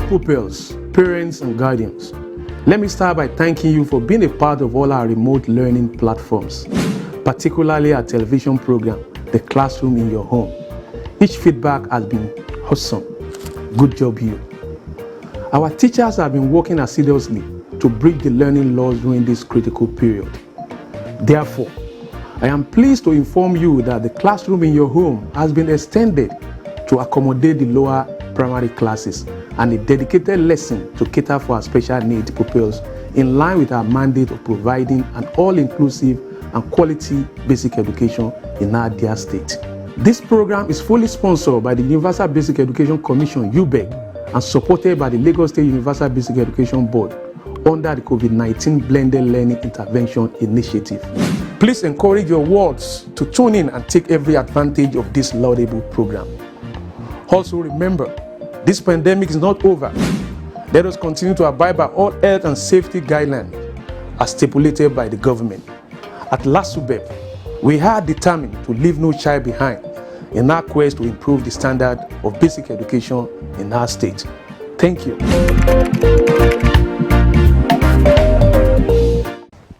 pupils, parents, and guardians. Let me start by thanking you for being a part of all our remote learning platforms, particularly our television program, The Classroom in Your Home. Each feedback has been awesome. Good job, you. Our teachers have been working assiduously to bridge the learning loss during this critical period. Therefore, I am pleased to inform you that the Classroom in Your Home has been extended to accommodate the lower primary classes and a dedicated lesson to cater for our special needs pupils in line with our mandate of providing an all-inclusive and quality basic education in our dear state. This program is fully sponsored by the Universal Basic Education Commission, UBEC, and supported by the Lagos State Universal Basic Education Board under the COVID-19 Blended Learning Intervention Initiative. Please encourage your wards to tune in and take every advantage of this laudable program. Also remember, this pandemic is not over. Let us continue to abide by all health and safety guidelines as stipulated by the government. At Lasubeb, we are determined to leave no child behind in our quest to improve the standard of basic education in our state. Thank you.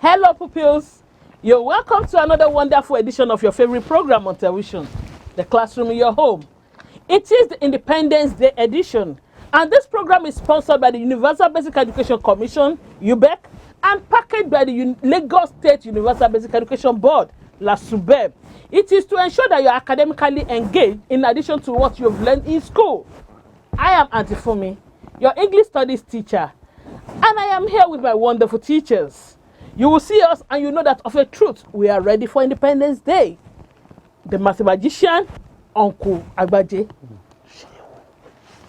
Hello pupils, you're welcome to another wonderful edition of your favorite program on television, The Classroom in Your Home. It is the Independence Day edition, and this program is sponsored by the Universal Basic Education Commission, UBEC, and packaged by the Lagos State Universal Basic Education Board, Lasubeb. It is to ensure that you are academically engaged in addition to what you've learned in school. I am Auntie Fumi, your English Studies teacher, and I am here with my wonderful teachers. You will see us and you know that of a truth, we are ready for Independence Day. The master magician, Uncle Agbaje.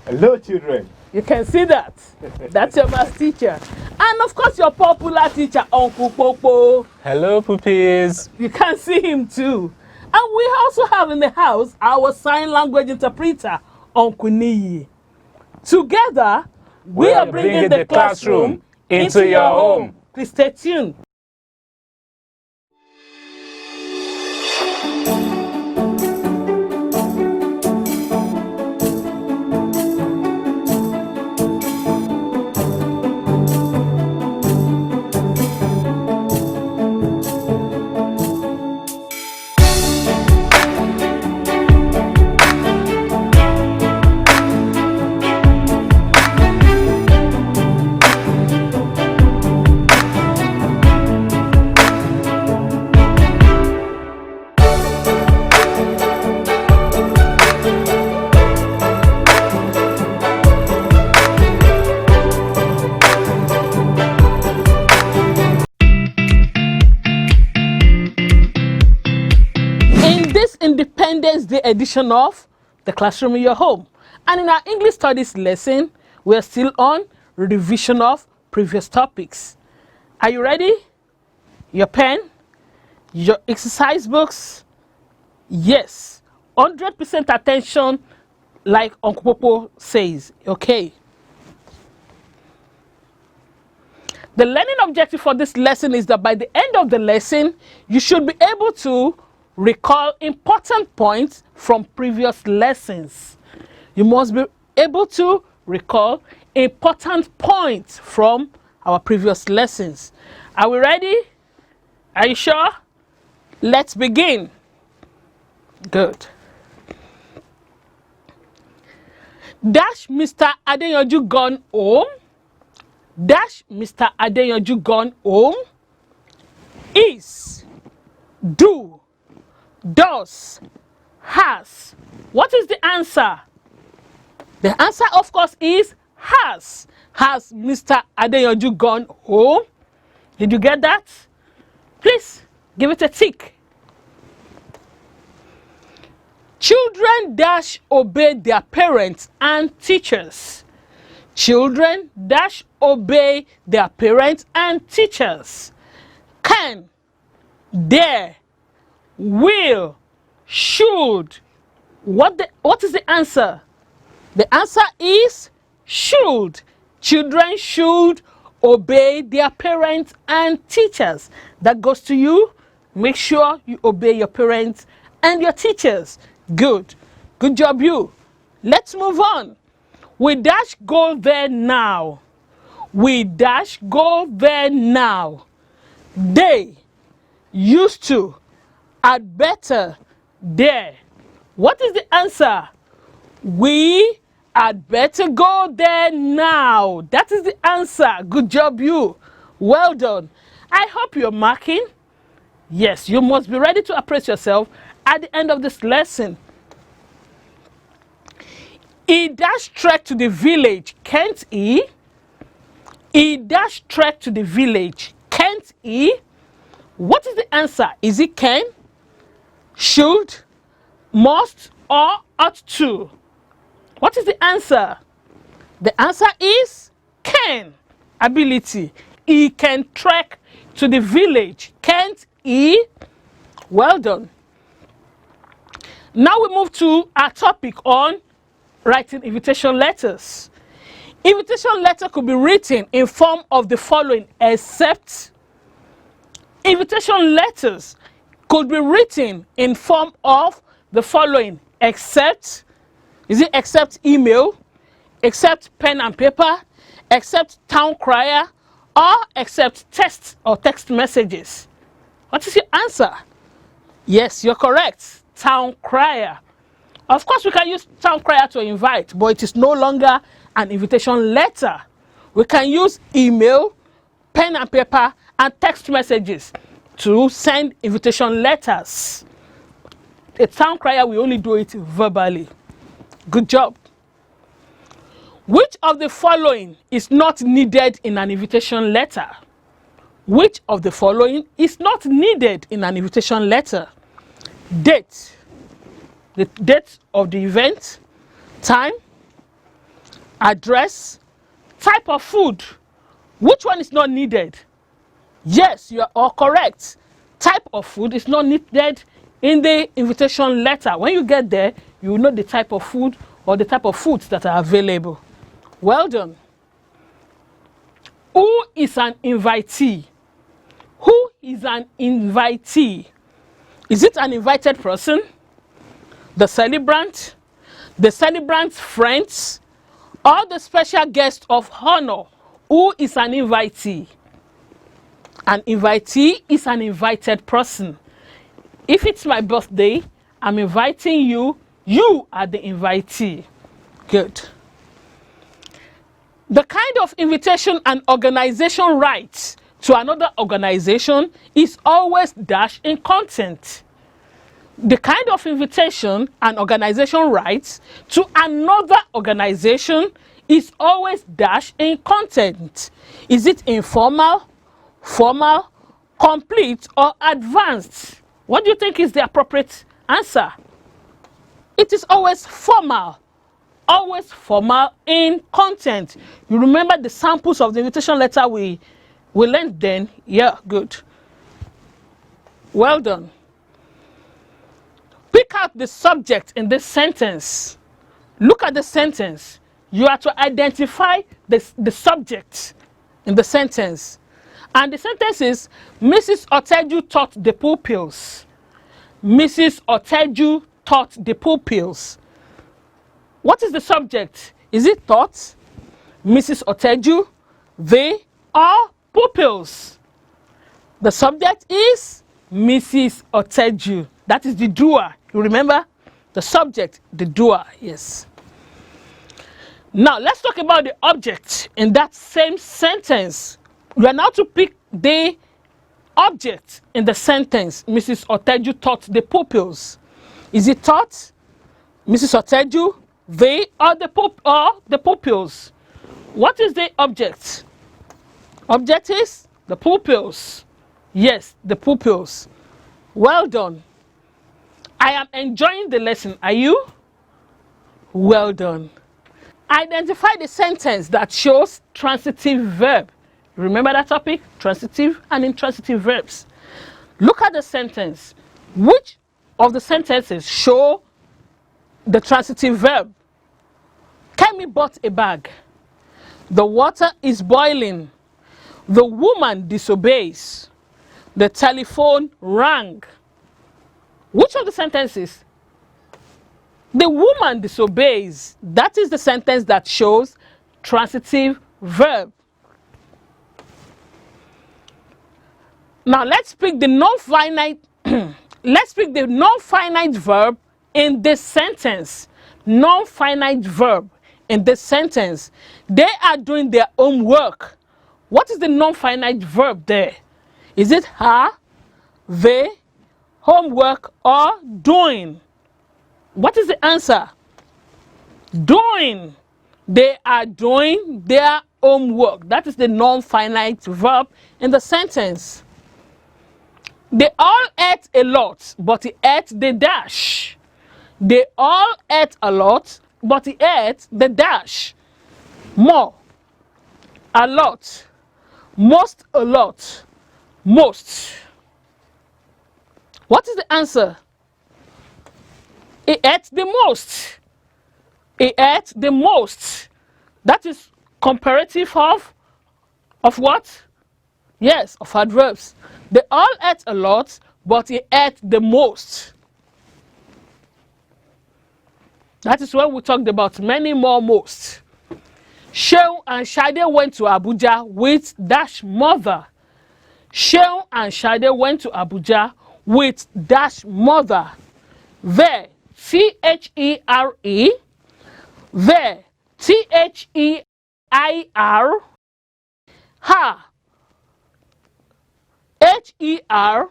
Hello, children. You can see that. That's your math teacher. And of course, your popular teacher, Uncle Popo. Hello, puppies. You can see him too. And we also have in the house our sign language interpreter, Uncle Niyi. Together, we are bringing the classroom into your home. Please stay tuned. Independence Day edition of The Classroom in Your Home. And in our English Studies lesson, we're still on revision of previous topics. Are you ready? Your pen? Your exercise books? Yes. 100% attention, like Uncle Popo says. Okay. The learning objective for this lesson is that by the end of the lesson, you should be able to recall important points from previous lessons. You must be able to recall important points from our previous lessons. Are we ready? Are you sure? Let's begin. Good. Dash Mr. Adeyanju gone home. Dash Mr. Adeyanju gone home. Is, do, does, has. What is the answer? The answer, of course, is has. Has Mr. Adeyanju gone home? Did you get that? Please give it a tick. Children dash obey their parents and teachers. Children dash obey their parents and teachers. Can, dare, will, should. What is the answer? The answer is should. Children should obey their parents and teachers. That goes to you. Make sure you obey your parents and your teachers. Good. Good job, you. Let's move on. We dash go there now. We dash go there now. They used to, had better, there. What is the answer? We had better go there now. That is the answer. Good job, you. Well done. I hope you're marking. Yes, you must be ready to appraise yourself at the end of this lesson. He dashed trek to the village, can't he? He dashed trek to the village, can't he? What is the answer? Is it can, should, must, or ought to? What is the answer? The answer is can. Ability. He can trek to the village, can't he? Well done. Now we move to our topic on writing invitation letters. Invitation letter could be written in form of the following, except. Invitation letters could be written in form of the following, except. Is it except email, except pen and paper, except town crier, or except text or text messages? What is your answer? Yes, you're correct. Town crier. Of course, we can use town crier to invite, but it is no longer an invitation letter. We can use email, pen and paper, and text messages to send invitation letters. A town crier, we only do it verbally. Good job. Which of the following is not needed in an invitation letter? Which of the following is not needed in an invitation letter? Date. The date of the event, time, address, type of food. Which one is not needed? Yes, you are all correct. Type of food is not needed in the invitation letter. When you get there, you will know the type of food or the type of foods that are available. Well done. Who is an invitee? Who is an invitee? Is it an invited person? The celebrant's friends, or the special guest of honor? Who is an invitee? An invitee is an invited person. If it's my birthday, I'm inviting you. You are the invitee. Good. The kind of invitation an organization writes to another organization is always dashed in content. The kind of invitation an organization writes to another organization is always dashed in content. Is it informal, formal, complete, or advanced? What do you think is the appropriate answer? It is always formal in content. You remember the samples of the invitation letter we learned then? Yeah, good. Well done. Pick out the subject in this sentence. Look at the sentence. You are to identify the subject in the sentence. And the sentence is, Mrs. Oteju taught the pupils. Mrs. Oteju taught the pupils. What is the subject? Is it taught, Mrs. Oteju, they, or pupils? The subject is Mrs. Oteju. That is the doer. You remember? The subject, the doer, yes. Now, let's talk about the object in that same sentence. You are now to pick the object in the sentence. Mrs. Oteju taught the pupils. Is it taught, Mrs. Oteju, they, or the pupils? What is the object? Object is the pupils. Yes, the pupils. Well done. I am enjoying the lesson. Are you? Well done. Identify the sentence that shows transitive verb. Remember that topic? Transitive and intransitive verbs. Look at the sentence. Which of the sentences show the transitive verb? Kemi bought a bag. The water is boiling. The woman disobeys. The telephone rang. Which of the sentences? The woman disobeys. That is the sentence that shows transitive verb. Now let's pick the non-finite let's pick the non-finite verb in this sentence. Non-finite verb in this sentence. They are doing their own work. What is the non-finite verb there? Is it her, they, homework, or doing? What is the answer? Doing. They are doing their own work. That is the non-finite verb in the sentence. They all ate a lot, but he ate the dash. They all ate a lot, but he ate the dash. More, a lot, most, a lot, most. What is the answer? He ate the most. He ate the most. That is comparative of what? Yes, of adverbs. They all ate a lot, but he ate the most. That is when we talked about many more most. Shehu and Shade went to Abuja with dash mother. Shehu and Shade went to Abuja with dash mother. There, T-H-E-R-E. There, T-H-E-I-R. Her, H-E-R.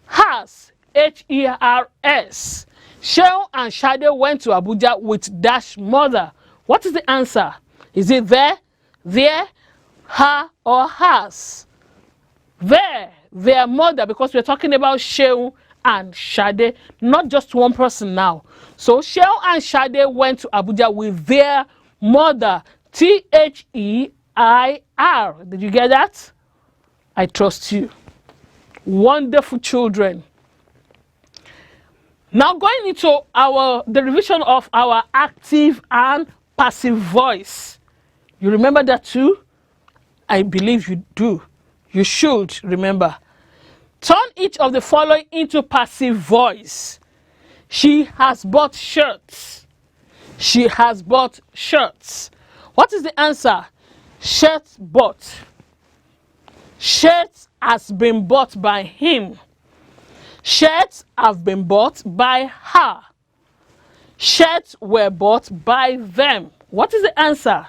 Has, H-E-R-S. Shehu and Shade went to Abuja with dash mother. What is the answer? Is it there, her, or has? Their mother, because we're talking about Shehu and Shade, not just one person now. So Shehu and Shade went to Abuja with their mother. T-H-E-I-R. Did you get that? I trust you. Wonderful children. Now going into the revision of our active and passive voice. You remember that too? I believe you do. You should remember. Turn each of the following into passive voice. She has bought shirts. She has bought shirts. What is the answer? Shirts bought. Shirts has been bought by him. Shirts have been bought by her. Shirts were bought by them. What is the answer?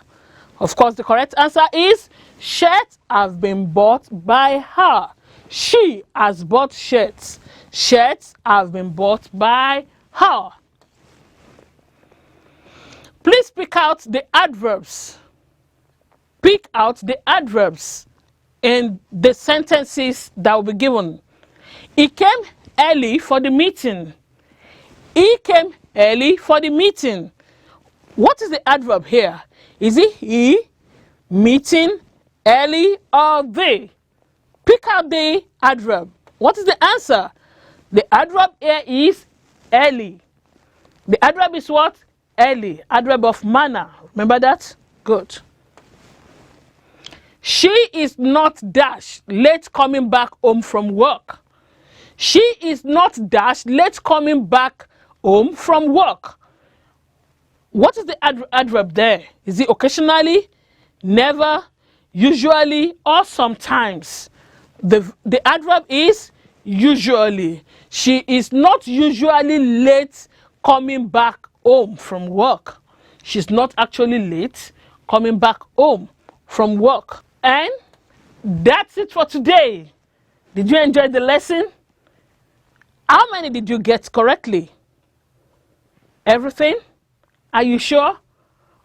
Of course, the correct answer is shirts have been bought by her. She has bought shirts. Shirts have been bought by her. Please pick out the adverbs. Pick out the adverbs in the sentences that will be given. He came early for the meeting. He came early for the meeting. What is the adverb here? Is it he, meeting, early, or they? Pick out the adverb. What is the answer? The adverb here is early. The adverb is what? Early. Adverb of manner. Remember that? Good. She is not dash late coming back home from work. She is not dash late coming back home from work. What is the adverb there? Is it occasionally, never, usually, or sometimes? The adverb is usually. She is not usually late coming back home from work. She's not actually late coming back home from work. And that's it for today. Did you enjoy the lesson? How many did you get correctly? Everything? Are you sure?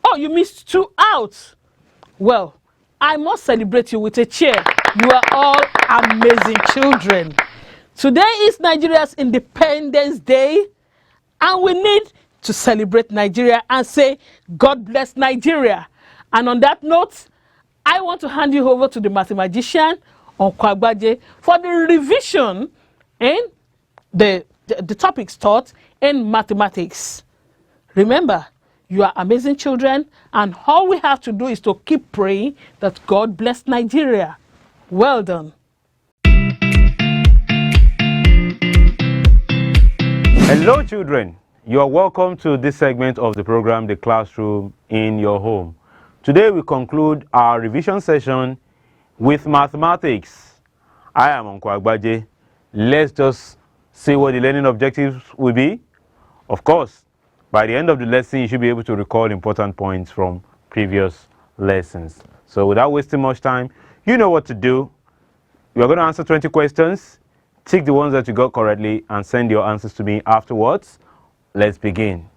Oh, you missed 2 out. Well, I must celebrate you with a cheer. You are all amazing children. Today is Nigeria's Independence Day, and we need to celebrate Nigeria and say, God bless Nigeria. And on that note, I want to hand you over to the mathematician, Okwagbaje, for the revision in the topics taught in mathematics. Remember, you are amazing children, and all we have to do is to keep praying that God bless Nigeria. Well done. Hello children, You are welcome to this segment of the program, The Classroom in Your Home. Today we conclude our revision session with mathematics. I am Uncle Agbaje. Let's just see what the learning objectives will be. Of course, by the end of the lesson, you should be able to recall important points from previous lessons. So without wasting much time, you know what to do. You are going to answer 20 questions. Tick the ones that you got correctly and send your answers to me afterwards. Let's begin.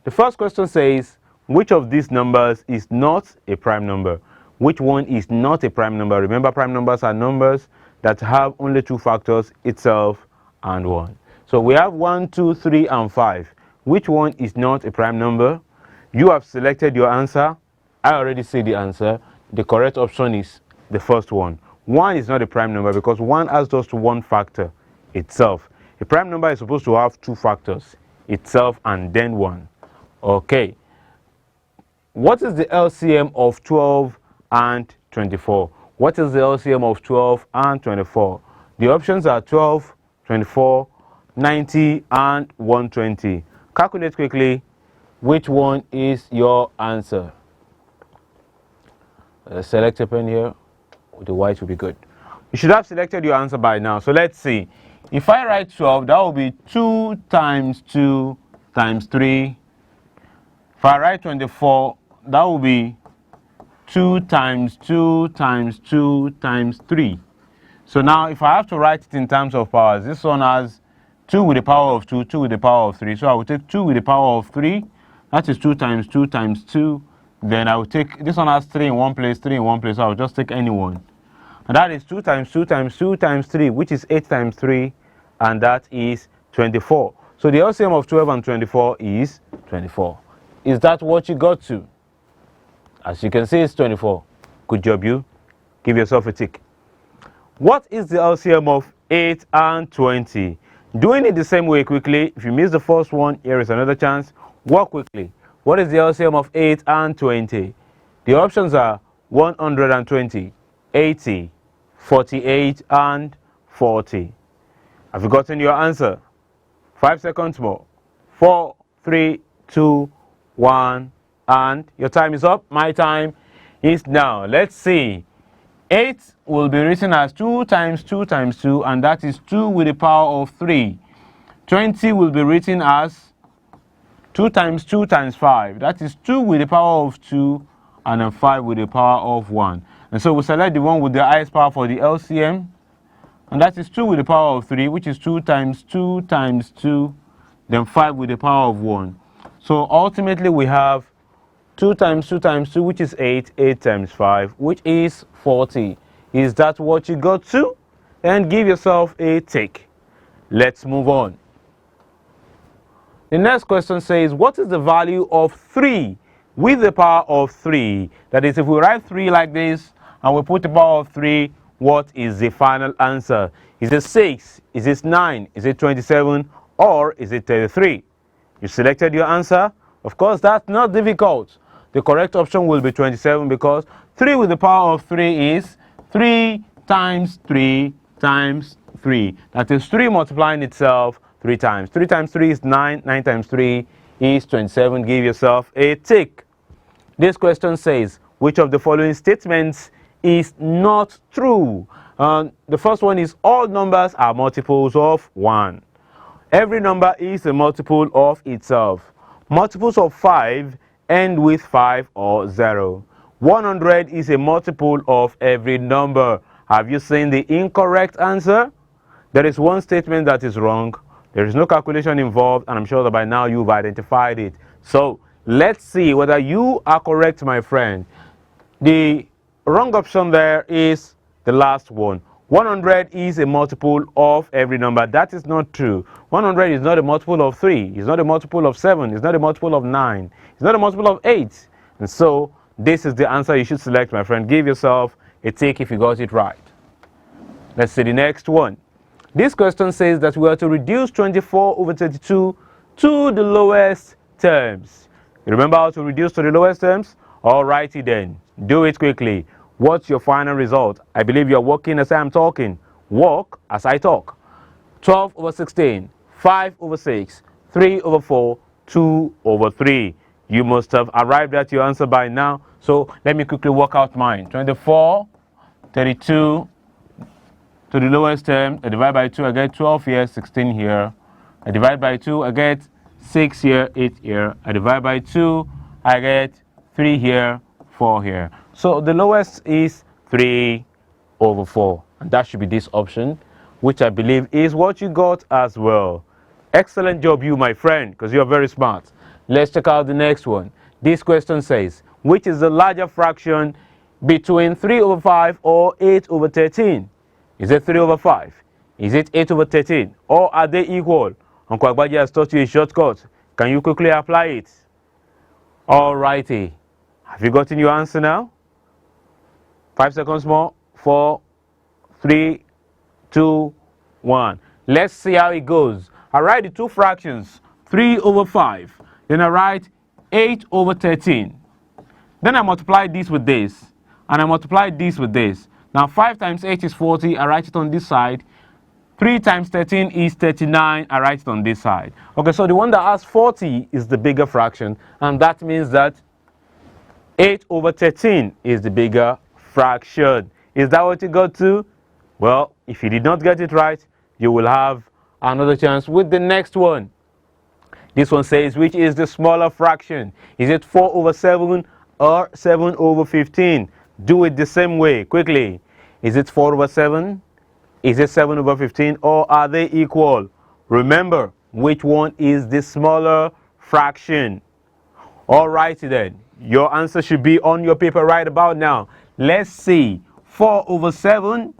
The first question says, which of these numbers is not a prime number? Which one is not a prime number? Remember, prime numbers are numbers that have only two factors, itself and 1. So we have 1, 2, 3, and 5. Which one is not a prime number? You have selected your answer. I already see the answer. The correct option is the first one. 1 is not a prime number because 1 has just one factor, itself. A prime number is supposed to have two factors, itself and then 1. Okay. What is the LCM of 12 and 24? What is the LCM of 12 and 24? The options are 12, 24, 90, and 120. Calculate quickly. Which one is your answer? Select a pen here. The white will be good. You should have selected your answer by now. So let's see. If I write 12, that will be 2 times 2 times 3. If I write 24, that will be 2 times 2 times 2 times 3. So now if I have to write it in terms of powers, this one has 2 with the power of 2, 2 with the power of 3. So I will take 2 with the power of 3. That is 2 times 2 times 2. Then I will take, this one has 3 in one place, 3 in one place. So I will just take any one. And that is 2 times 2 times 2 times 3, which is 8 times 3. And that is 24. So the LCM of 12 and 24 is 24. Is that what you got to? As you can see, it's 24. Good job, you. Give yourself a tick. What is the LCM of 8 and 20? Doing it the same way quickly. If you miss the first one, here is another chance. Work quickly. What is the LCM of 8 and 20? The options are 120, 80, 48, and 40. Have you gotten your answer? 5 seconds more. 4, 3, 2, 1, and your time is up. My time is now. Let's see. 8 will be written as 2 times 2 times 2, and that is 2 with the power of 3. 20 will be written as 2 times 2 times 5. That is 2 with the power of 2, and then 5 with the power of 1. And so we select the one with the highest power for the LCM, and that is 2 with the power of 3, which is 2 times 2 times 2, then 5 with the power of 1. So ultimately we have 2 times 2 times 2, which is 8, 8 times 5, which is 40. Is that what you got to? And give yourself a tick. Let's move on. The next question says, what is the value of 3 with the power of 3? That is, if we write 3 like this and we put the power of 3, what is the final answer? Is it 6? Is it 9? Is it 27? Or is it 33? You selected your answer. Of course, that's not difficult. The correct option will be 27 because 3 with the power of 3 is 3 times 3 times 3. That is 3 multiplying itself 3 times. 3 times 3 is 9. 9 times 3 is 27. Give yourself a tick. This question says, which of the following statements is not true? The first one is all numbers are multiples of 1. Every number is a multiple of itself. Multiples of 5 end with 5 or 0. 100 is a multiple of every number. Have you seen the incorrect answer? There is one statement that is wrong. There is no calculation involved, and I'm sure that by now you've identified it. So let's see whether you are correct, my friend. The wrong option there is the last one. 100 is a multiple of every number. That is not true. 100 is not a multiple of 3. It's not a multiple of 7. It's not a multiple of 9. It's not a multiple of 8. And so this is the answer you should select, my friend. Give yourself a tick if you got it right. Let's see the next one. This question says that we are to reduce 24 over 32 to the lowest terms. You remember how to reduce to the lowest terms? Alrighty then. Do it quickly. What's your final result? I believe you're working as I'm talking. Walk as I talk. 12 over 16, 5 over 6, 3 over 4, 2 over 3. You must have arrived at your answer by now. So let me quickly work out mine. 24, 32 to the lowest term. I divide by 2, I get 12 here, 16 here. I divide by 2, I get 6 here, 8 here. I divide by 2, I get 3 here, 4 here. So the lowest is 3 over 4. And that should be this option, which I believe is what you got as well. Excellent job, you, my friend, because you're very smart. Let's check out the next one. This question says, which is the larger fraction between 3 over 5 or 8 over 13? Is it 3 over 5? Is it 8 over 13? Or are they equal? Uncle Agbaji has taught you a shortcut. Can you quickly apply it? Alrighty. Have you gotten your answer now? 5 seconds more. 4, 3, 2, 1. Let's see how it goes. I write the two fractions, 3 over 5. Then I write 8 over 13. Then I multiply this with this. And I multiply this with this. Now 5 times 8 is 40. I write it on this side. 3 times 13 is 39. I write it on this side. Okay, so the one that has 40 is the bigger fraction. And that means that 8 over 13 is the bigger fraction. Is that what you got to? Well, if you did not get it right, you will have another chance with the next one. This one says, which is the smaller fraction? Is it 4 over 7 or 7 over 15? Do it the same way, quickly. Is it 4 over 7? Is it 7 over 15? Or are they equal? Remember, which one is the smaller fraction? Alrighty then. Your answer should be on your paper right about now. Let's see. 4 over 7,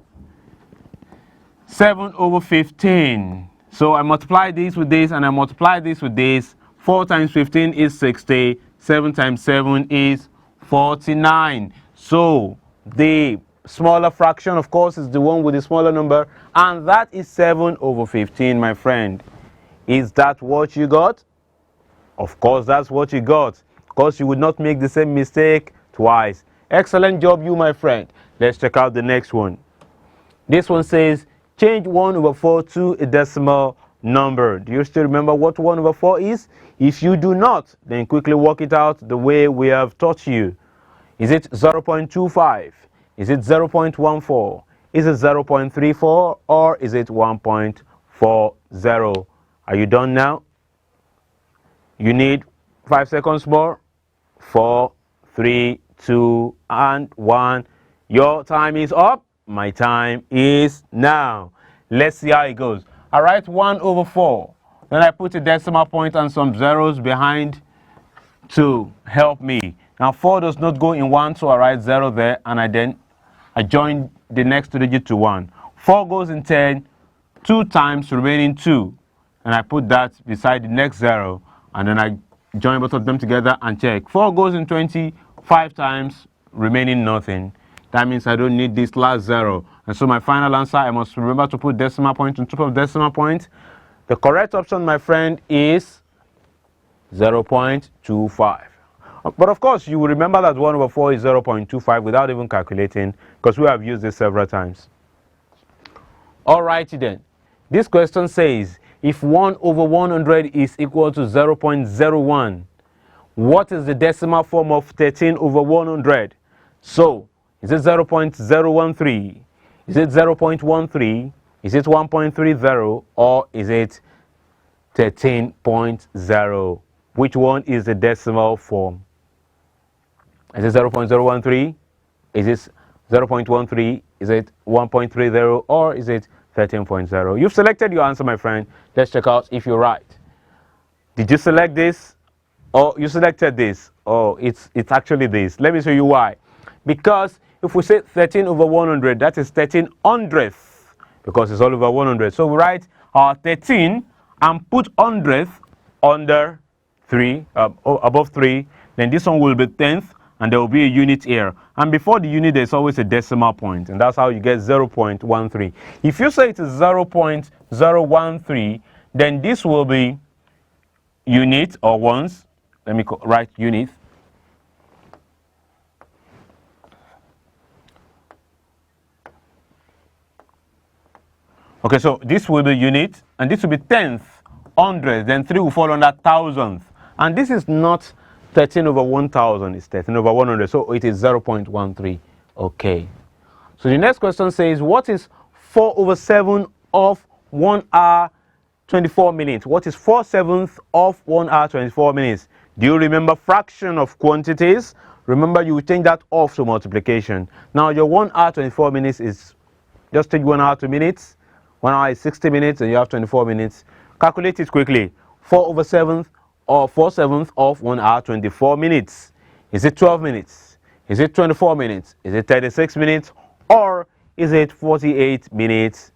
7 over 15. So I multiply this with this and I multiply this with this. 4 times 15 is 60. 7 times 7 is 49. So the smaller fraction, of course, is the one with the smaller number. And that is 7 over 15, my friend. Is that what you got? Of course, that's what you got. Of course, you would not make the same mistake twice. Excellent job, you, my friend. Let's check out the next one. This one says, change 1 over 4 to a decimal number. Do you still remember what 1 over 4 is? If you do not, then quickly work it out the way we have taught you. Is it 0.25? Is it 0.14? Is it 0.34? Or is it 1.40? Are you done now? You need 5 seconds more. 4, 3, 2, and 1. Your time is up. My time is now. Let's see how it goes. I write 1 over 4. Then I put a decimal point and some zeros behind to help me. Now 4 does not go in 1, so I write 0 there, and I join the next digit to 1. 4 goes in 10, 2 times remaining 2. And I put that beside the next 0, and then I join both of them together and check. 4 goes in 20, 5 times remaining nothing. That means I don't need this last 0. And so my final answer, I must remember to put decimal point on top of decimal point. The correct option, my friend, is 0.25. But of course, you will remember that 1 over 4 is 0.25 without even calculating, because we have used this several times. Alrighty then. This question says, if 1 over 100 is equal to 0.01, what is the decimal form of 13 over 100? So, is it 0.013? Is it 0.13? Is it 1.30? Or is it 13.0? Which one is the decimal form? Is it 0.013? Is it 0.13? Is it 1.30? Or is it 13.0? You've selected your answer, my friend. Let's check out if you're right. Did you select this? Or you selected this? Oh, it's actually this. Let me show you why. Because if we say 13 over 100, that is 13 hundredths, because it's all over 100. So we write our 13 and put hundredth under 3, above 3. Then this one will be tenth, and there will be a unit here. And before the unit, there's always a decimal point, and that's how you get 0.13. If you say it is 0.013, then this will be unit or ones. Let me write unit. Okay, so this will be unit, and this will be tenth hundreds, then 3 will fall under thousandth. And this is not 13 over 1000, it's 13 over 100, so it is 0.13. Okay. So the next question says, what is 4 over 7 of 1 hour 24 minutes? What is 4/7 of 1 hour 24 minutes? Do you remember fraction of quantities? Remember, you will change that off to multiplication. Now your 1 hour 24 minutes is, just take 1 hour to minutes. 1 hour is 60 minutes and you have 24 minutes. Calculate it quickly. 4 over 7 or 4/7 of 1 hour 24 minutes. Is it 12 minutes? Is it 24 minutes? Is it 36 minutes? Or is it 48 minutes?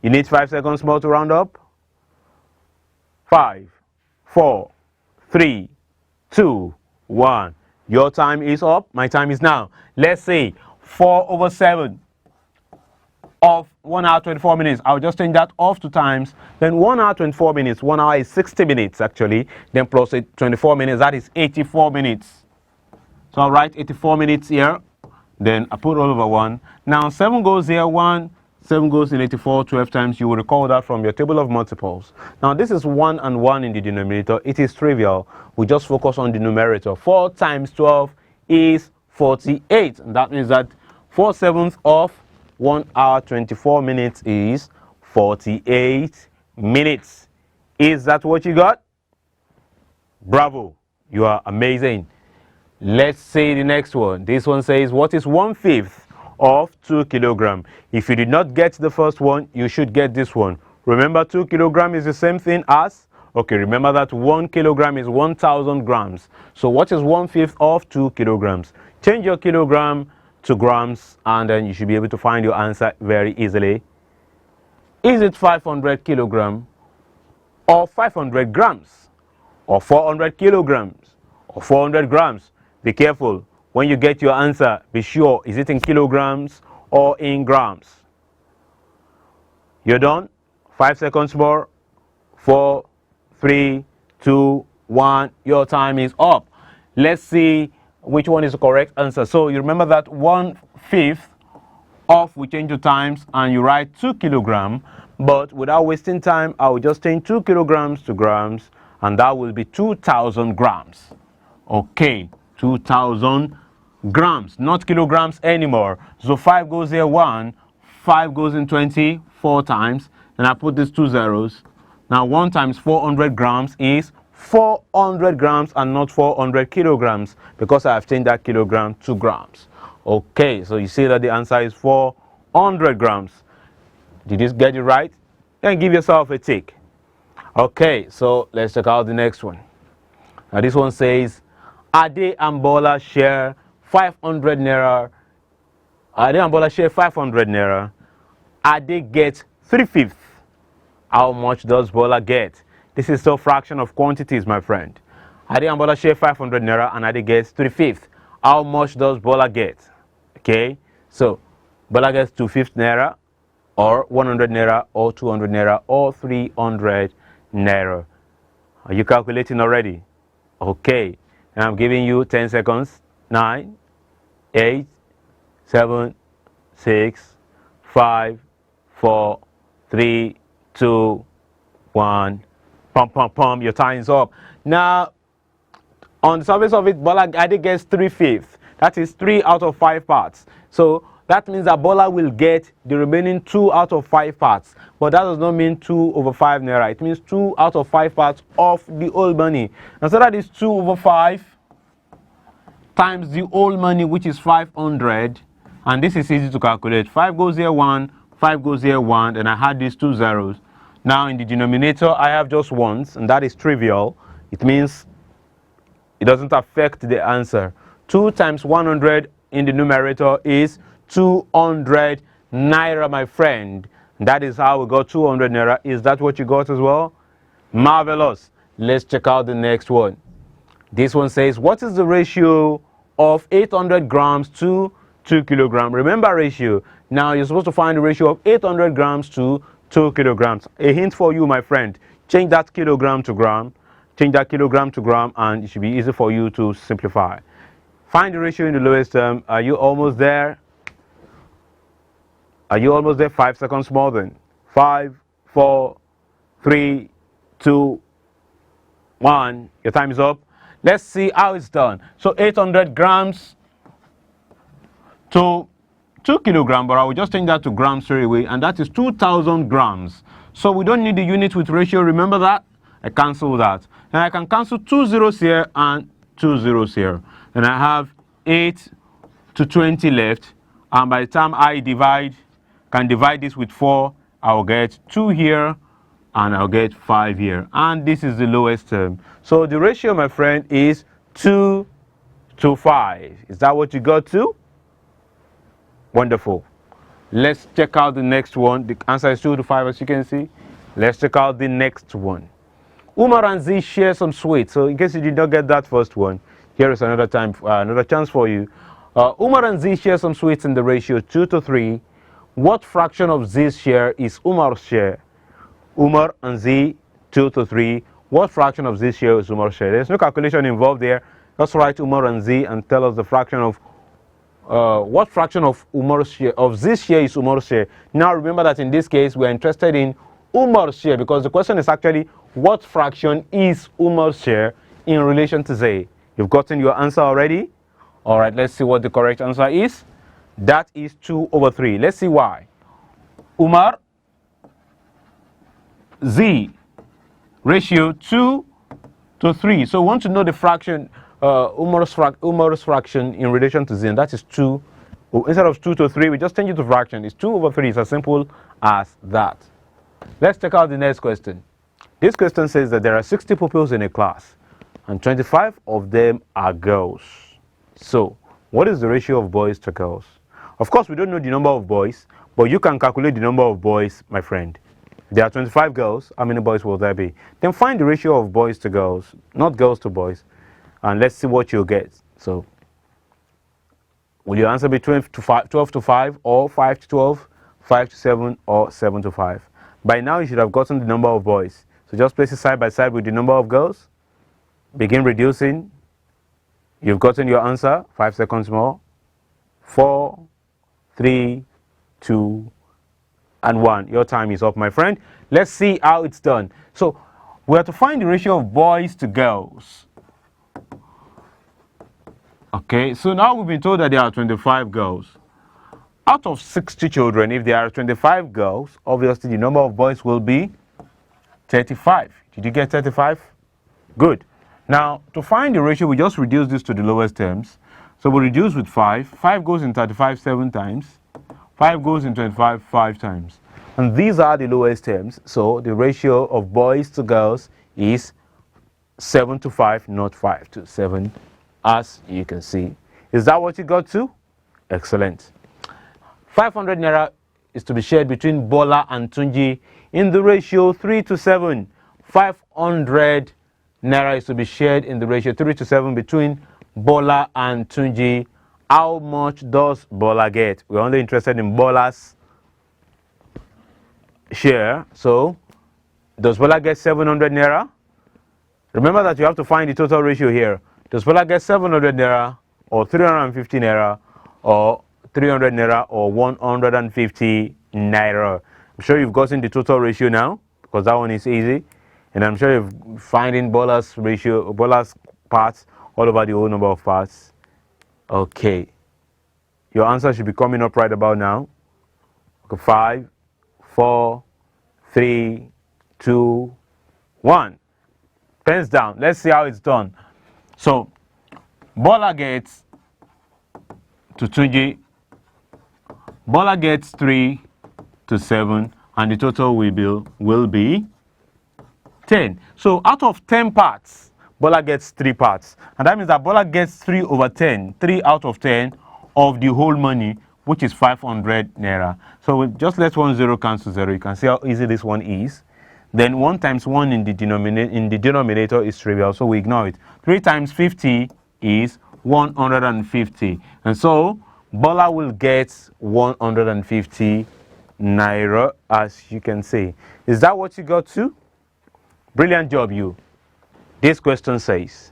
You need 5 seconds more to round up. 5, 4, 3, 2, 1. Your time is up. My time is now. Let's say 4 over 7 of 1 hour 24 minutes. I'll just change that off to times. Then 1 hour 24 minutes. 1 hour is 60 minutes actually. Then plus 24 minutes. That is 84 minutes. So I'll write 84 minutes here. Then I put all over 1. Now 7 goes here 1. 7 goes in 84 12 times. You will recall that from your table of multiples. Now this is 1 and 1 in the denominator. It is trivial. We just focus on the numerator. 4 times 12 is 48. And that means that 4/7 of 1 hour 24 minutes is 48 minutes. Is that what you got? Bravo. You are amazing. Let's say the next one. This one says, what is 1/5 of 2 kilograms? If you did not get the first one, you should get this one. Remember, 2 kilograms is the same thing as, okay, remember that 1 kilogram is 1000 grams. So what is 1/5 of 2 kilograms? Change your kilogram to grams and then you should be able to find your answer very easily. Is it 500 kilograms or 500 grams or 400 kilograms or 400 grams? Be careful. When you get your answer, be sure, is it in kilograms or in grams? You're done? 5 seconds more. 4, 3, 2, 1. Your time is up. Let's see which one is the correct answer. So you remember that 1/5 of, we change to times and you write 2 kilograms. But without wasting time, I will just change 2 kilograms to grams and that will be 2000 grams. Okay, 2000 grams, not kilograms anymore. So 5 goes here 1, 5 goes in 24 times, and I put these 2 zeros. Now 1 times 400 grams is 400 grams and not 400 kilograms because I have changed that kilogram to grams. Okay, so you see that the answer is 400 grams. Did you get it right? Then give yourself a tick. Okay, so let's check out the next one. Now this one says, Ade and Bola share 500 naira. Ade and Bola share 500 naira. Ade gets 3/5. How much does Bola get? This is still fraction of quantities, my friend. Ade and Bola share 500 naira and Ade gets 3/5. How much does Bola get? Okay, so Bola gets 2/5 naira or 100 naira or 200 naira or 300 naira. Are you calculating already? Okay, and I'm giving you 10 seconds. 9, 8, 7, 6, 5, 4, 3, 2, 1. Pum, pum, pum. Your time is up. Now, on the surface of it, Bola Ade gets 3/5. That is 3 out of 5 parts. So that means that Bola will get the remaining 2 out of 5 parts. But that does not mean 2 over 5 naira. It means 2 out of 5 parts of the old money. And so that is 2 over 5 times the old money, which is 500. And this is easy to calculate. 5 goes here 1, 5 goes here 1, and I had these 2 zeros. Now in the denominator, I have just ones, and that is trivial. It means it doesn't affect the answer. 2 times 100 in the numerator is 200 naira, my friend. That is how we got 200 naira. Is that what you got as well? Marvelous. Let's check out the next one. This one says, what is the ratio of 800 grams to 2 kilograms? Remember ratio. Now you're supposed to find the ratio of 800 grams to 2 kilograms. A hint for you, my friend. Change that kilogram to gram. Change that kilogram to gram and it should be easy for you to simplify. Find the ratio in the lowest term. Are you almost there? Are you almost there? 5 seconds more than. 5, 4, 3, 2, 1. Your time is up. Let's see how it's done. So 800 grams to 2 kilograms, but I will just change that to grams straight away, and that is 2,000 grams. So we don't need the unit with ratio, remember that? I cancel that. And I can cancel 2 zeros here and 2 zeros here. And I have 8 to 20 left, and by the time I can divide this with 4, I'll get 2 here, and I'll get 5 here. And this is the lowest term. So the ratio, my friend, is 2 to 5. Is that what you got to? Wonderful. Let's check out the next one. The answer is 2 to 5, as you can see. Let's check out the next one. Umar and Z share some sweets. So in case you did not get that first one, here is another chance for you. Umar and Z share some sweets in the ratio 2 to 3. What fraction of Z's share is Umar's share? Umar and Z 2 to 3. What fraction of Z's share is Umar's share? There's no calculation involved there. Just write Umar and Z and tell us the fraction of what fraction of Umar's share of Z's share is Umar's share. Now remember that in this case we are interested in Umar's share, because the question is actually what fraction is Umar's share in relation to Z. You've gotten your answer already? Alright, let's see what the correct answer is. That is 2 over 3. Let's see why. Umar, Z, ratio 2 to 3. So we want to know the fraction, Umar's fraction in relation to Z, and that is 2. Instead of 2 to 3, we just change it to fraction. It's 2 over 3. It's as simple as that. Let's check out the next question. This question says that there are 60 pupils in a class, and 25 of them are girls. So, what is the ratio of boys to girls? Of course, we don't know the number of boys, but you can calculate the number of boys, my friend. There are 25 girls. How many boys will there be? Then find the ratio of boys to girls, not girls to boys, and let's see what you'll get. So, will your answer be 12 to 5, or 5 to 12, 5 to 7, or 7 to 5? By now, you should have gotten the number of boys. So just place it side by side with the number of girls. Begin reducing. You've gotten your answer. 5 seconds more. 4, 3, 2, and 1. Your time is up, my friend. Let's see how it's done. So we have to find the ratio of boys to girls. Okay, so now we've been told that there are 25 girls. Out of 60 children, if there are 25 girls, obviously the number of boys will be 35. Did you get 35? Good. Now, to find the ratio, we just reduce this to the lowest terms. So we reduce with 5. 5 goes in 35 7 times. 5 goes in 25 5 times. And these are the lowest terms. So the ratio of boys to girls is 7 to 5, not 5 to 7, as you can see. Is that what you got to? Excellent. 500 naira is to be shared between Bola and Tunji in the ratio 3 to 7. 500 naira is to be shared in the ratio 3 to 7 between Bola and Tunji. How much does Bola get? We're only interested in Bola's share. So, does Bola get 700 naira? Remember that you have to find the total ratio here. Does Bola get 700 naira, or 350 naira, or 300 naira, or 150 naira? I'm sure you've gotten the total ratio now, because that one is easy. And I'm sure you're finding Bola's ratio, Bola's parts all over the whole number of parts. Okay. Your answer should be coming up right about now. Okay, 5, 4, 3, 2, 1. Pens down. Let's see how it's done. So, Bola gets to Tunji. Bola gets 3 to 7, and the total will be 10. So out of 10 parts, Bola gets 3 parts. And that means that Bola gets 3 over 10, 3 out of 10 of the whole money, which is 500 naira. So we just let 1 0 cancel 0. You can see how easy this one is. Then 1 times 1 in the denominator is trivial, so we ignore it. 3 times 50 is 150. And so Bola will get 150 naira, as you can see. Is that what you got to? Brilliant job, you. This question says,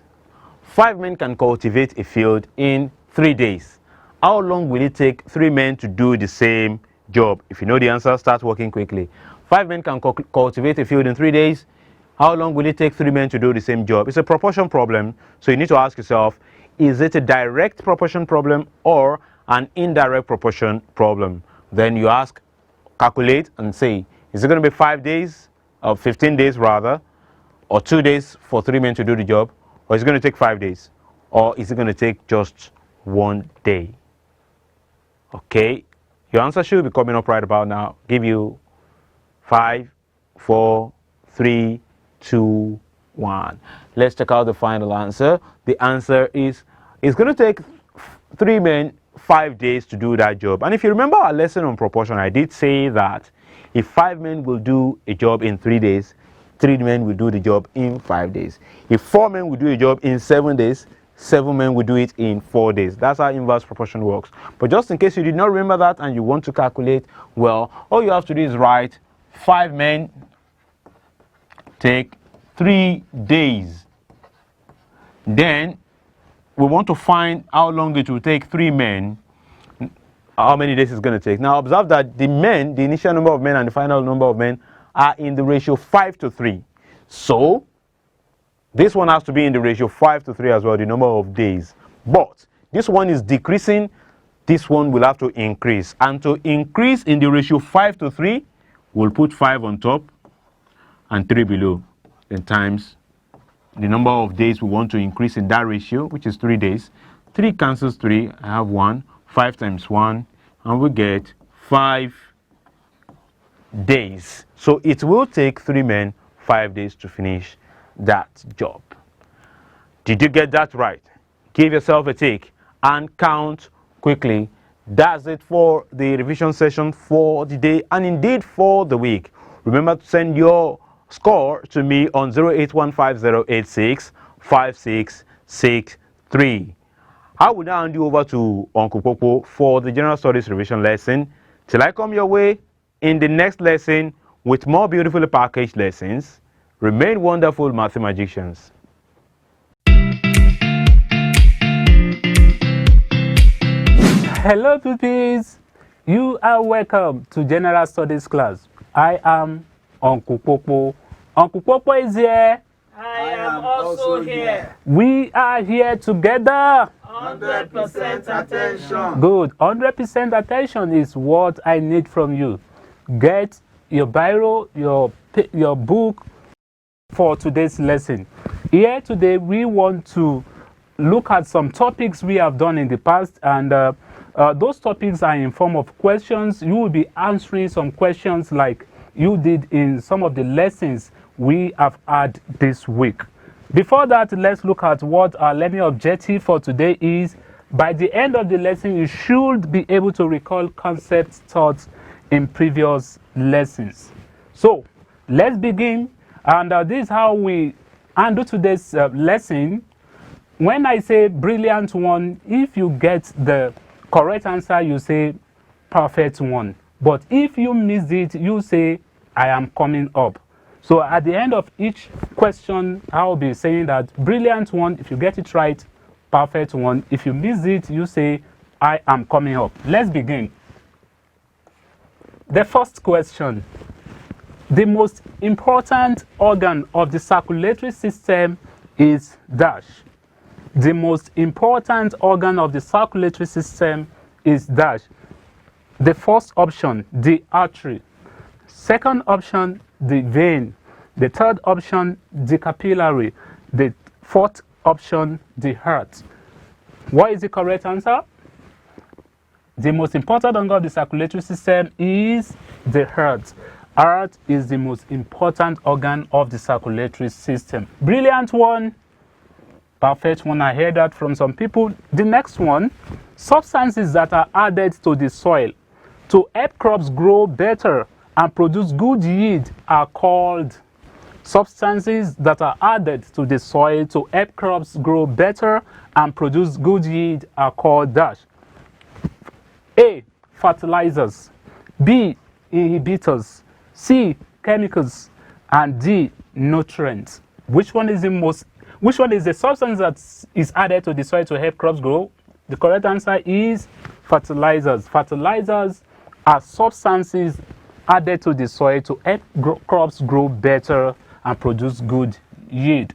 5 men can cultivate a field in 3 days. How long will it take 3 men to do the same job? If you know the answer, start working quickly. 5 men can cultivate a field in 3 days. How long will it take 3 men to do the same job? It's a proportion problem, so you need to ask yourself, is it a direct proportion problem or an indirect proportion problem? Then you calculate and say, is it going to be 5 days or 15 days rather, or 2 days for 3 men to do the job, or is it going to take 5 days, or is it going to take just 1 day? Okay, your answer should be coming up right about now. Give you 5, 4, 3, 2, 1. Let's check out the final answer. The answer is, it's going to take 3 men 5 days to do that job. And if you remember our lesson on proportion, I did say that if 5 men will do a job in 3 days, 3 men will do the job in 5 days. If 4 men will do a job in 7 days, 7 men will do it in 4 days. That's how inverse proportion works. But just in case you did not remember that and you want to calculate, well, all you have to do is write 5 men take 3 days. Then we want to find how long it will take 3 men, how many days it's going to take. Now observe that the men, the initial number of men and the final number of men are in the ratio 5 to 3. So this one has to be in the ratio 5 to 3 as well, the number of days. But this one is decreasing, this one will have to increase. And to increase in the ratio 5 to 3, we'll put 5 on top and 3 below, then times the number of days we want to increase in that ratio, which is 3 days. 3 cancels 3, I have 1, 5 times 1, and we get 5 days. So it will take 3 men 5 days to finish that job. Did you get that right? Give yourself a tick and count quickly. That's it for the revision session for the day and indeed for the week. Remember to send your score to me on 08150865663. I will now hand you over to Uncle Popo for the general studies revision lesson. Till I come your way in the next lesson with more beautifully packaged lessons, remain wonderful mathematicians. Hello pupils, you are welcome to General Studies class. I am Uncle Popo. Uncle Popo is here. I am also here. We are here together. 100% attention. Good. 100% attention is what I need from you. Get your biro, your book for today's lesson. Here today we want to look at some topics we have done in the past, and those topics are in form of questions. You will be answering some questions like you did in some of the lessons we have had this week. Before that, let's look at what our learning objective for today is. By the end of the lesson, you should be able to recall concepts taught in previous lessons. So let's begin, and this is how we handle today's lesson. When I say brilliant one, if you get the correct answer, you say perfect one. But if you miss it, you say I am coming up. So at the end of each question, I'll be saying that brilliant one, if you get it right, perfect one. If you miss it, you say I am coming up. Let's begin. The first question. The most important organ of the circulatory system is dash. The most important organ of the circulatory system is dash. The first option, the artery. Second option, the vein. The third option, the capillary. The fourth option, the heart. What is the correct answer? The most important organ of the circulatory system is the heart. Heart is the most important organ of the circulatory system. Brilliant one. Perfect one. I heard that from some people. The next one, substances that are added to the soil to help crops grow better and produce good yield are called. Substances that are added to the soil to help crops grow better and produce good yield are called dash. A. Fertilizers. B. Inhibitors. C. Chemicals. And D. Nutrients. Which one is the substance that is added to the soil to help crops grow? The correct answer is fertilizers. Fertilizers are substances added to the soil to help crops grow better and produce good yield.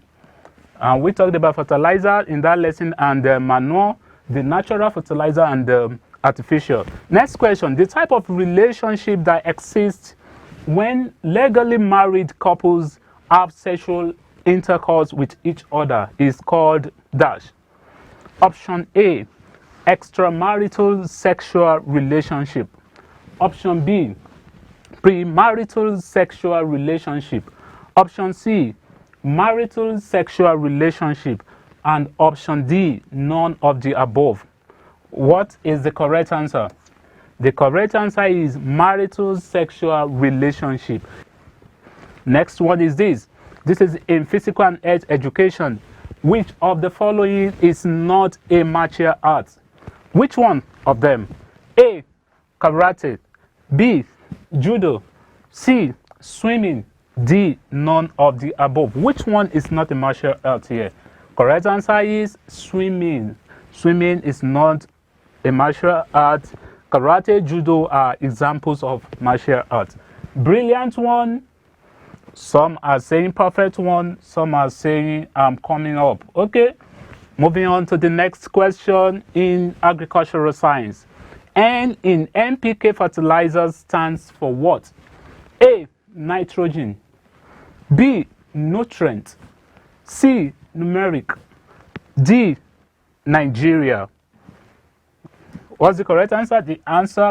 And we talked about fertilizer in that lesson, and manure, the natural fertilizer and the artificial. Next question, the type of relationship that exists when legally married couples have sexual intercourse with each other is called dash. Option A, extramarital sexual relationship. Option B, premarital sexual relationship. Option C, marital sexual relationship. And option D, none of the above. What is the correct answer? The correct answer is marital sexual relationship. Next one is this. This is in physical and health education. Which of the following is not a martial art? Which one of them? A, karate. B, judo. C, swimming. D, none of the above. Which one is not a martial art here? Correct answer is swimming. Swimming is not a martial art. Karate, judo are examples of martial art. Brilliant one. Some are saying perfect one. Some are saying I'm coming up. Okay. Moving on to the next question in agricultural science. N in NPK fertilizers stands for what? A, nitrogen. B, nutrient. C, numeric. D, Nigeria. What's the correct answer? The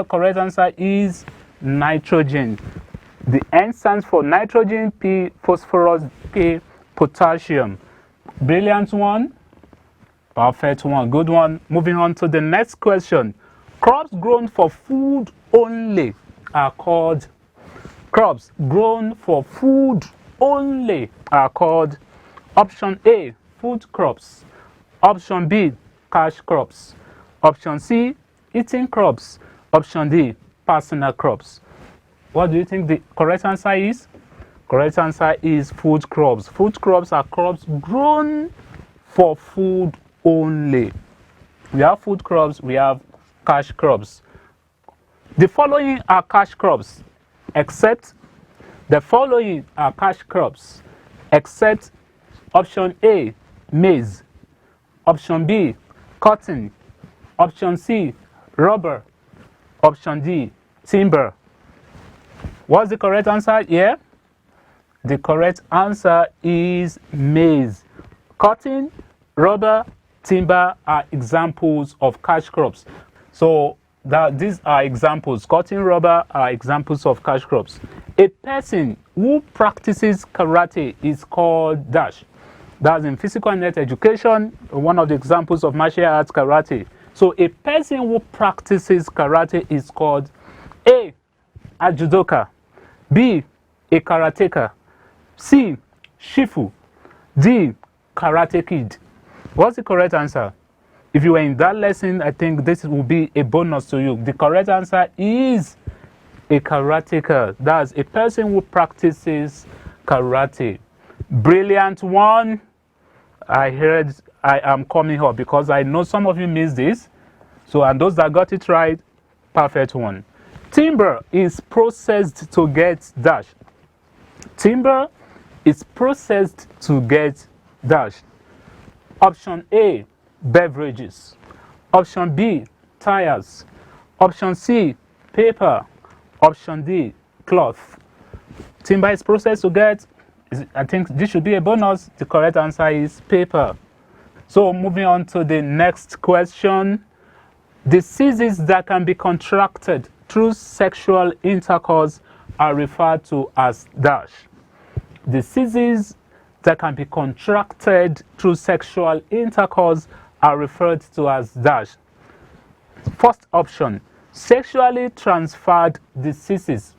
correct answer is nitrogen. The N stands for nitrogen, P, phosphorus, K, potassium. Brilliant one. Perfect one. Good one. Moving on to the next question. Crops grown for food only are called crops grown for food only are called option A, food crops. Option B, cash crops. Option C, eating crops. Option D, personal crops. What do you think the correct answer is? Correct answer is food crops. Food crops are crops grown for food only. We have food crops, we have cash crops. The following are cash crops, except the following are cash crops, except option A, maize. Option B, cotton. Option C, rubber. Option D, timber. What's the correct answer here? The correct answer is maize. Cotton, rubber, timber are examples of cash crops. So these are examples. Cotton, rubber are examples of cash crops. A person who practices karate is called dash. That's in physical and health education, one of the examples of martial arts, karate. So a person who practices karate is called A, a judoka. B, a karateka. C, shifu. D, karate kid. What's the correct answer? If you were in that lesson, I think this will be a bonus to you. The correct answer is a karateka. That's a person who practices karate. Brilliant one. I heard I am coming up because I know some of you missed this. So, and those that got it right, perfect one. Timber is processed to get dash. Timber is processed to get dash. Option A, beverages. Option B, tires. Option C, paper. Option D, cloth. Timber is processed to get, I think this should be a bonus. The correct answer is paper. So moving on to the next question. Diseases that can be contracted through sexual intercourse are referred to as dash. Diseases that can be contracted through sexual intercourse are referred to as dash. First option, sexually transferred diseases.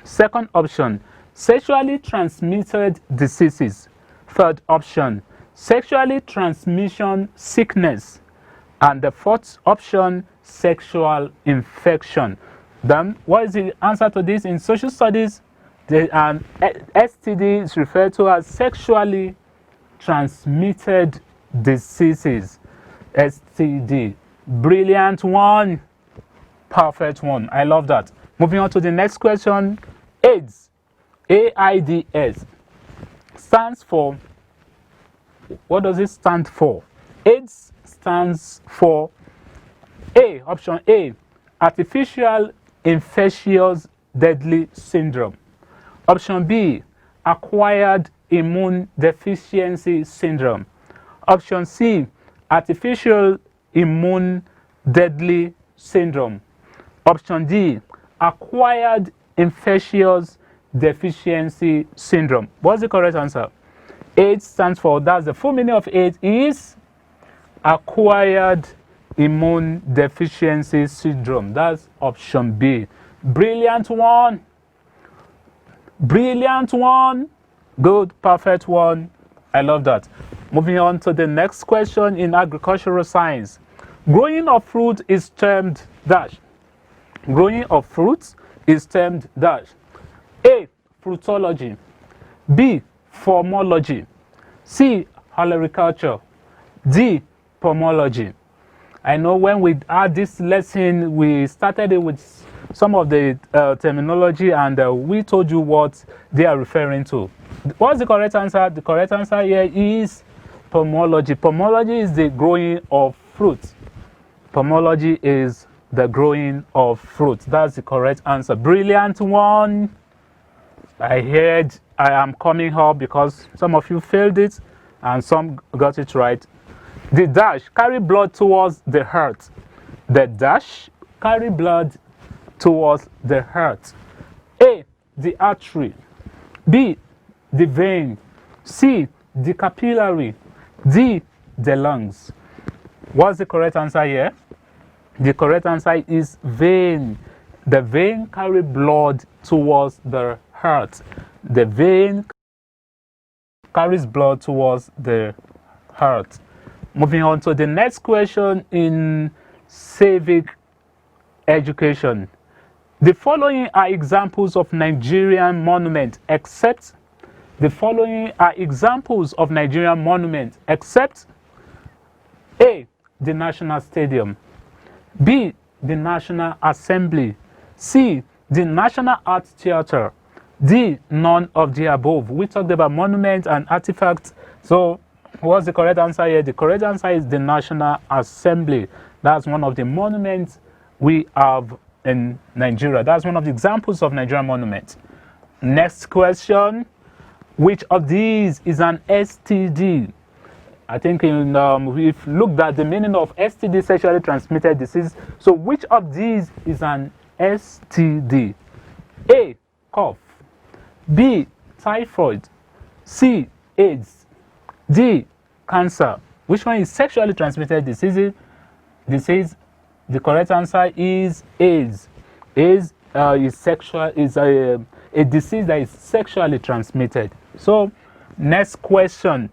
Second option, sexually transmitted diseases. Third option, sexually transmission sickness. And the fourth option, sexual infection. Then, what is the answer to this? In social studies, the STD is referred to as sexually transmitted diseases. STD. Brilliant one. Perfect one. I love that. Moving on to the next question. AIDS. AIDS. stands for, what does it stand for? AIDS stands for option A, artificial infectious deadly syndrome. Option B, acquired immune deficiency syndrome. Option C, artificial immune deadly syndrome. Option D, acquired infectious deficiency syndrome. What's the correct answer? AIDS stands for, that's the full meaning of AIDS is acquired immune deficiency syndrome. That's option B. Brilliant one. Brilliant one. Good, perfect one. I love that. Moving on to the next question in agricultural science. Growing of fruit is termed dash. Growing of fruits is termed dash. A, fruitology. B, formology. C, horticulture. D, pomology. I know when we had this lesson, we started it with some of the terminology, and we told you what they are referring to. What's the correct answer? The correct answer here is pomology. Pomology is the growing of fruit. Pomology is the growing of fruit. That's the correct answer. Brilliant one. I heard I am coming up because some of you failed it and some got it right. The dash carry blood towards the heart. The dash carry blood towards the heart. A, the artery. B, the vein. C, the capillary. D, the lungs. What's the correct answer here? The correct answer is vein. The vein carry blood towards the heart. The vein carries blood towards the heart. Moving on to the next question in civic education. The following are examples of Nigerian monuments except the following are examples of Nigerian monuments except A, the National Stadium. B, the National Assembly. C, the National Art Theatre. D, none of the above. We talked about monuments and artifacts. So what's the correct answer here? The correct answer is the National Assembly. That's one of the monuments we have in Nigeria. That's one of the examples of Nigerian monuments. Next question. Which of these is an STD? I think we've looked at the meaning of STD, sexually transmitted disease. So which of these is an STD? A, cough. B, typhoid. C, AIDS. D, cancer. Which one is sexually transmitted disease? The correct answer is AIDS. AIDS is a disease that is sexually transmitted. So, next question.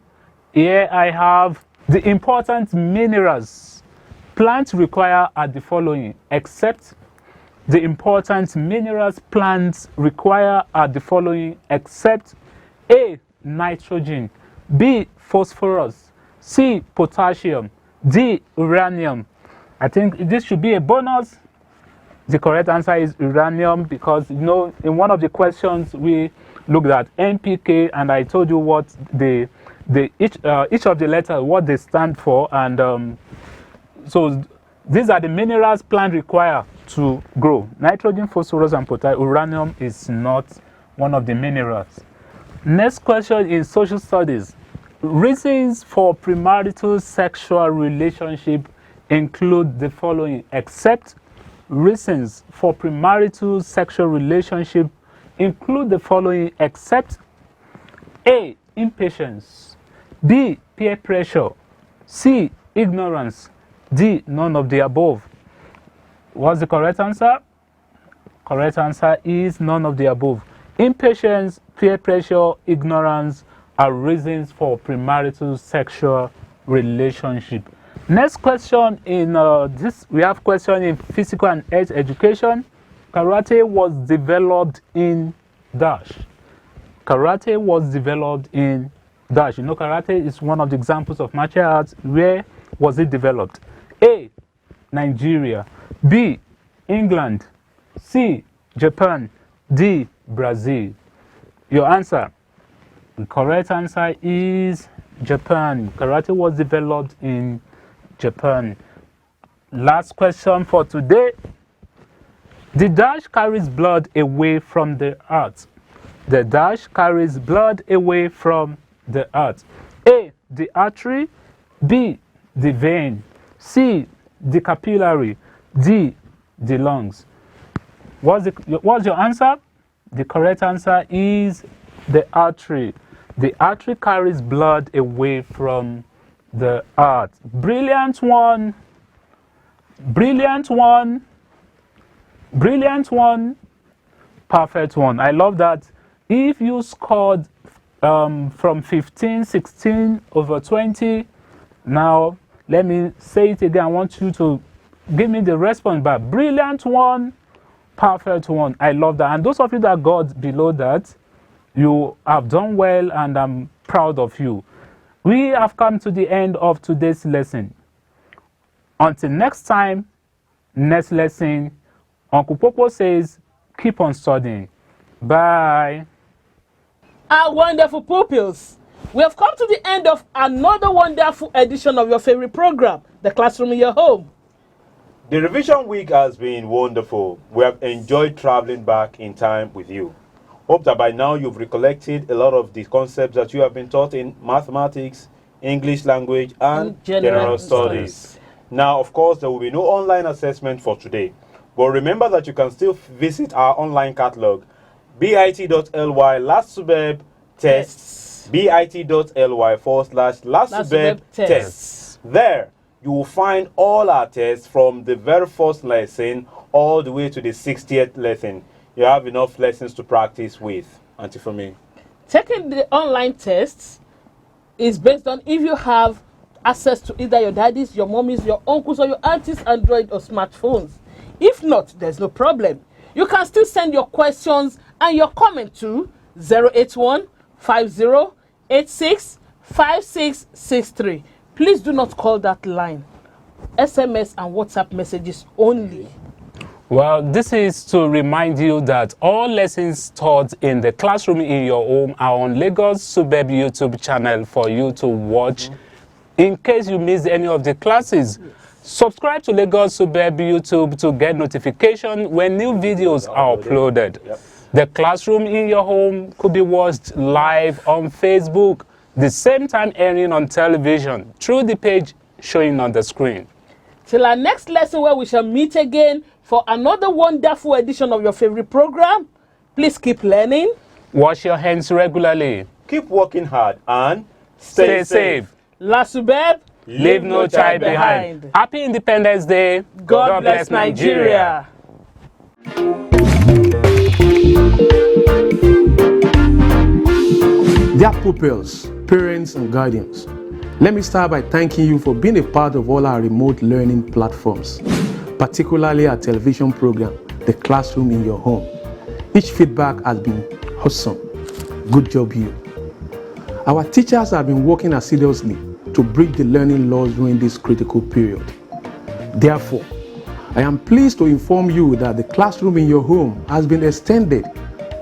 Here I have the important minerals plants require are the following, except the important minerals plants require are the following, except A, nitrogen. B, phosphorus. C, potassium. D, uranium. I think this should be a bonus. The correct answer is uranium because, in one of the questions we looked at NPK and I told you what each of the letters, what they stand for. And so these are the minerals plants require to grow. Nitrogen, phosphorus, and potassium. Uranium is not one of the minerals. Next question is social studies. Reasons for premarital sexual relationship include the following, except reasons for premarital sexual relationship include the following, except A, impatience. B, peer pressure. C, ignorance. D, none of the above. What's the correct answer? Correct answer is none of the above. Impatience, peer pressure, ignorance are reasons for premarital sexual relationship. Next question in we have question in physical and health education. Karate was developed in dash. Karate was developed in dash. Karate is one of the examples of martial arts. Where was it developed? A, Nigeria. B, England. C, Japan. D, Brazil. Your answer. The correct answer is Japan. Karate was developed in Japan. Last question for today. The dash carries blood away from the heart. The dash carries blood away from the heart. A, the artery. B, the vein. C, the capillary. D, the lungs. What's your answer? The correct answer is the artery. The artery carries blood away from the heart. Brilliant one. Brilliant one. Brilliant one. Perfect one. I love that. If you scored from 15, 16 over 20, now let me say it again. I want you to give me the response back. Brilliant one. Perfect one. I love that. And those of you that got below that, you have done well and I'm proud of you. We have come to the end of today's lesson. Until next time, next lesson, Uncle Popo says, keep on studying. Bye. Our wonderful pupils, we have come to the end of another wonderful edition of your favorite program, The Classroom in Your Home. The revision week has been wonderful. We have enjoyed traveling back in time with you. Hope that by now you've recollected a lot of the concepts that you have been taught in mathematics, English language, and general studies. Now, of course, there will be no online assessment for today. But remember that you can still visit our online catalog, bit.ly Lasubeb tests, bit.ly/Lasubeb tests. There, you will find all our tests from the very first lesson all the way to the 60th lesson. You have enough lessons to practice with. Auntie for me. Taking the online tests is based on if you have access to either your daddy's, your mommy's, your uncle's, or your auntie's Android or smartphones. If not, there's no problem. You can still send your questions and your comment to 081 5086 5663. Please do not call that line. SMS and WhatsApp messages only. Well, this is to remind you that all lessons taught in the classroom in your home are on Lasubeb YouTube channel for you to watch. In case you missed any of the classes, subscribe to Lasubeb YouTube to get notification when new videos are uploaded. The classroom in your home could be watched live on Facebook, the same time airing on television through the page showing on the screen. Till our next lesson where we shall meet again for another wonderful edition of your favorite program, please keep learning. Wash your hands regularly. Keep working hard and stay safe. Lasubeb, leave no child behind. Happy Independence Day. God bless Nigeria. Dear pupils, parents and guardians, let me start by thanking you for being a part of all our remote learning platforms, particularly our television program, The Classroom in Your Home. Each feedback has been awesome. Good job, you. Our teachers have been working assiduously to bridge the learning loss during this critical period. Therefore, I am pleased to inform you that the Classroom in Your Home has been extended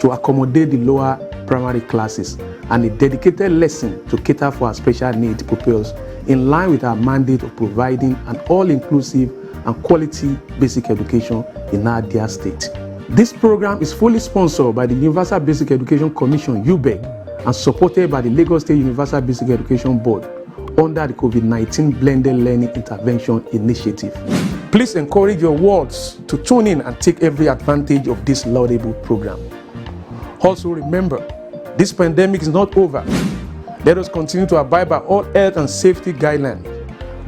to accommodate the lower primary classes and a dedicated lesson to cater for our special needs pupils in line with our mandate of providing an all-inclusive and quality basic education in our dear state. This program is fully sponsored by the Universal Basic Education Commission, UBEC, and supported by the Lagos State Universal Basic Education Board under the COVID-19 Blended Learning Intervention Initiative. Please encourage your wards to tune in and take every advantage of this laudable program. Also remember, this pandemic is not over. Let us continue to abide by all health and safety guidelines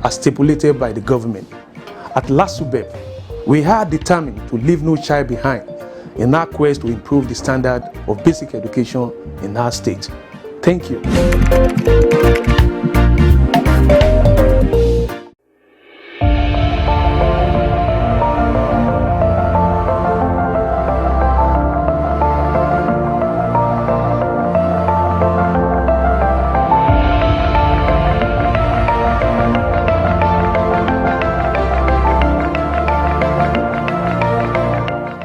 as stipulated by the government. At Lasubeb, we are determined to leave no child behind in our quest to improve the standard of basic education in our state. Thank you.